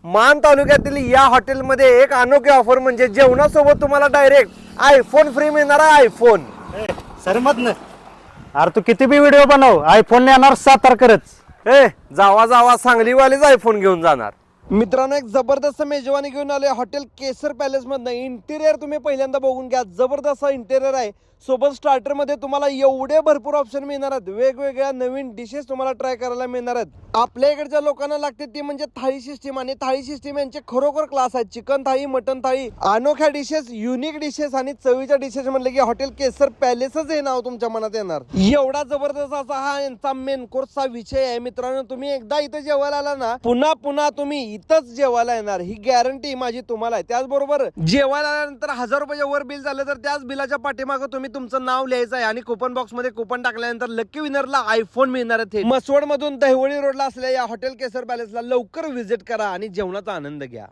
मान तालुक्यातील या हॉटेलमध्ये एक अनोखी ऑफर म्हणजे जेवणासोबत तुम्हाला डायरेक्ट आयफोन फ्री मिळणार आहे. आयफोन सरमत न अरे तू किती बी व्हिडिओ बनव, आयफोन येणार 7 तारखेच. जावा जावा सांगलीवालेच आयफोन घेऊन जाणार. मित्रांनो, एक जबरदस्त मेजवानी घेऊन आलोय हॉटेल केसर पॅलेस मधनं. इंटिरियर तुम्ही पहिल्यांदा बघून घ्या, जबरदस्त इंटिरियर आहे. सोबत स्टार्टर मध्ये तुम्हाला एवढे भरपूर ऑप्शन मिळणार आहेत, वेगवेगळ्या नवीन डिशेस तुम्हाला ट्राय करायला मिळणार आहेत. आपल्या इकडच्या लोकांना लागते ती म्हणजे थाळी सिस्टीम, आणि थाळी सिस्टीम यांचे खरोखर क्लास आहेत. चिकन थाळी, मटन थाळी, अनोख्या डिशेस, युनिक डिशेस आणि चवीच्या डिशेस म्हणले की हॉटेल केसर पॅलेसच हे नाव तुमच्या मनात येणार. एवढा जबरदस्त असा हा यांचा मेन कोर्सचा विषय आहे. मित्रांनो, तुम्ही एकदा इथं जेवायला आला ना, पुन्हा पुन्हा तुम्ही इथंच जेवायला येणार, ही गॅरंटी माझी तुम्हाला आहे. त्याचबरोबर जेवायला आल्यानंतर 1000 रुपयाच्या वर बिल झालं तर त्याच बिलाच्या पाठीमागं तुम्ही तुमचं नाव लिहायचं आहे आणि कुपन बॉक्स मध्ये कुपन टाकल्यानंतर लकी विनरला आयफोन मिळणार आहे. मसवड मधून दहिवडी रोडला असलेल्या या हॉटेल केसर पॅलेसला लवकर व्हिजिट करा आणि जेवणाचा आनंद घ्या.